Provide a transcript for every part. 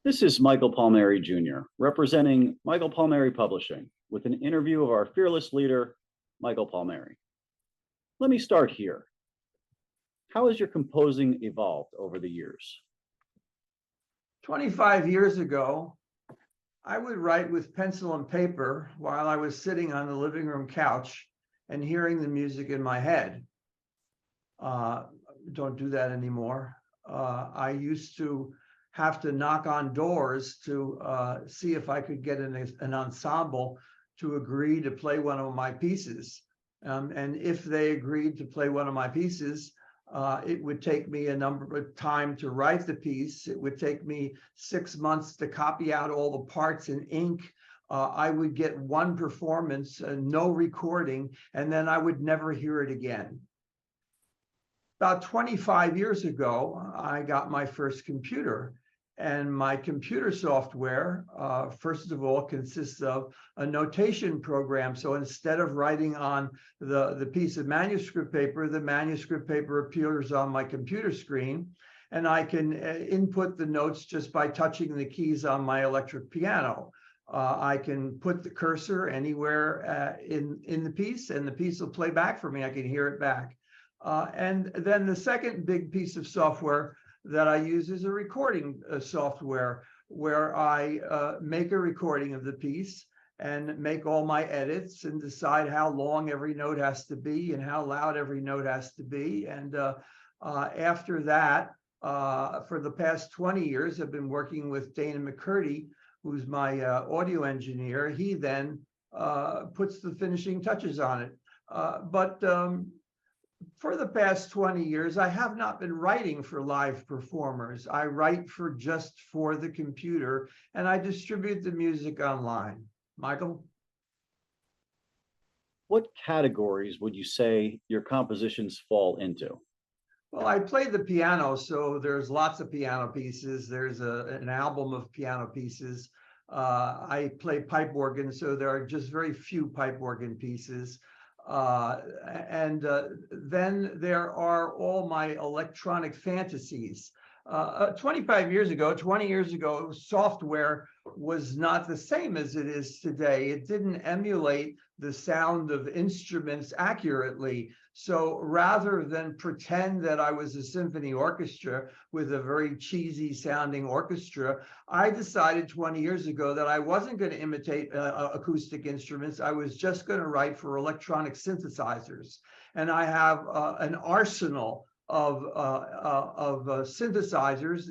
This is Michael Palmieri Jr., representing Michael Palmieri Publishing, with an interview of our fearless leader, Michael Palmieri. Let me start here. How has your composing evolved over the years? 25 years ago, I would write with pencil and paper while I was sitting on the living room couch and hearing the music in my head. Don't do that anymore. I used to have to knock on doors to see if I could get an ensemble to agree to play one of my pieces. And if they agreed to play one of my pieces, it would take me a number of time to write the piece. It would take me 6 months to copy out all the parts in ink. I would get one performance, no recording, and then I would never hear it again. About 25 years ago, I got my first computer. And my computer software, first of all, consists of a notation program. So instead of writing on the piece of manuscript paper, the manuscript paper appears on my computer screen. And I can input the notes just by touching the keys on my electric piano. I can put the cursor anywhere in the piece, and the piece will play back for me. I can hear it back. And then the second big piece of software that I use is a recording software where I make a recording of the piece and make all my edits and decide how long every note has to be and how loud every note has to be. And after that, for the past 20 years, I've been working with Dana McCurdy, who's my audio engineer. He then puts the finishing touches on it. But for the past 20 years, I have not been writing for live performers. I write just for the computer, and I distribute the music online. Michael? What categories would you say your compositions fall into? Well, I play the piano, so there's lots of piano pieces. There's an album of piano pieces. I play pipe organ, so there are just very few pipe organ pieces. Then there are all my electronic fantasies. 20 years ago, software was not the same as it is today. It didn't emulate the sound of instruments accurately. So rather than pretend that I was a symphony orchestra with a very cheesy sounding orchestra, I decided 20 years ago that I wasn't going to imitate acoustic instruments. I was just going to write for electronic synthesizers. And I have an arsenal of synthesizers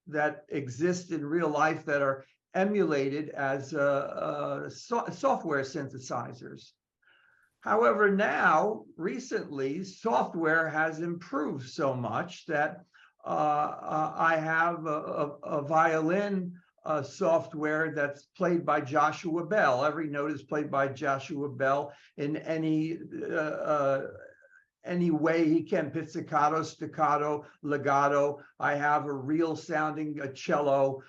that exist in real life that are emulated as software synthesizers. However, now, recently, software has improved so much that I have a violin software that's played by Joshua Bell. Every note is played by Joshua Bell in any way he can: pizzicato, staccato, legato. I have a real sounding cello.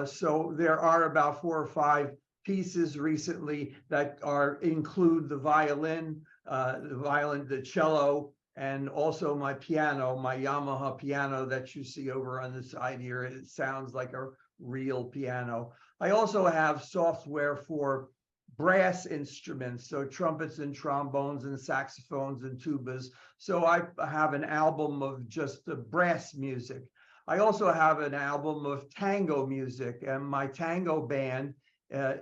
So there are about 4 or 5 pieces recently that include the violin, the cello, and also my piano, my Yamaha piano that you see over on the side here. It sounds like a real piano. I also have software for brass instruments, so trumpets and trombones and saxophones and tubas. So I have an album of just the brass music. I also have an album of tango music, and my tango band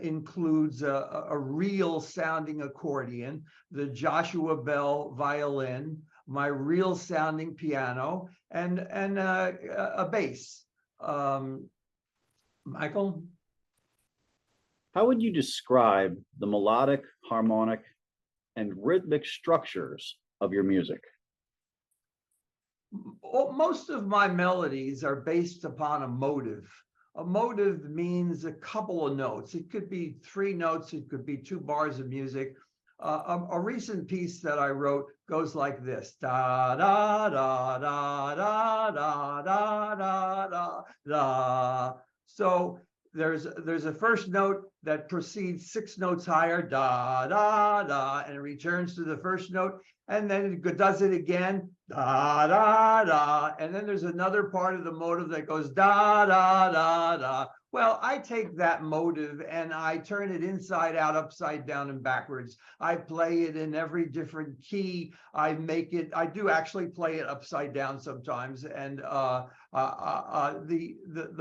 includes a real sounding accordion, the Joshua Bell violin, my real sounding piano, and a bass. Michael? How would you describe the melodic, harmonic, and rhythmic structures of your music? Most of my melodies are based upon a motive. A motive means a couple of notes. It could be 3 notes, it could be 2 bars of music. A recent piece that I wrote goes like this: da da da da da da da da da da. So there's a first note that proceeds 6 notes higher, da da da, and it returns to the first note, and then it does it again, da da da, and then there's another part of the motive that goes da da da da. Well, I take that motive and I turn it inside out, upside down, and backwards. I play it in every different key. I do actually play it upside down sometimes. And the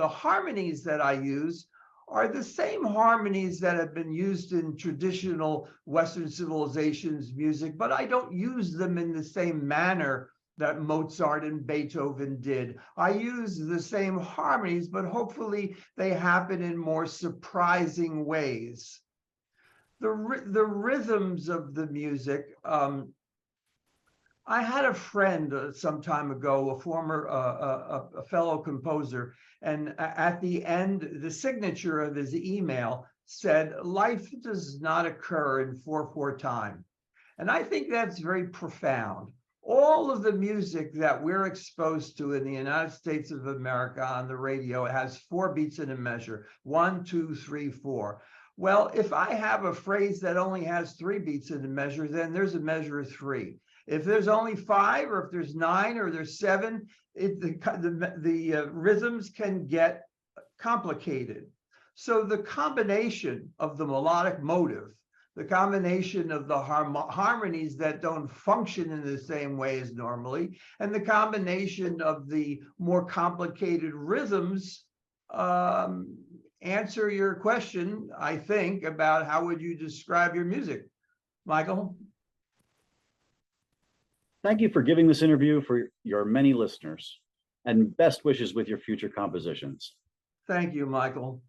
harmonies that I use are the same harmonies that have been used in traditional Western civilization's music, but I don't use them in the same manner that Mozart and Beethoven did. I use the same harmonies, but hopefully they happen in more surprising ways. The rhythms of the music, I had a friend some time ago, a former a fellow composer, and at the end, the signature of his email said, "Life does not occur in 4/4 time." And I think that's very profound. All of the music that we're exposed to in the United States of America on the radio has 4 beats in a measure, 1, 2, 3, 4. Well, if I have a phrase that only has 3 beats in a measure, then there's a measure of 3. If there's only 5, or if there's 9, or there's 7, the rhythms can get complicated. So the combination of the melodic motive, the combination of the harmonies that don't function in the same way as normally, and the combination of the more complicated rhythms answer your question, I think, about how would you describe your music. Michael? Thank you for giving this interview for your many listeners, and best wishes with your future compositions. Thank you, Michael.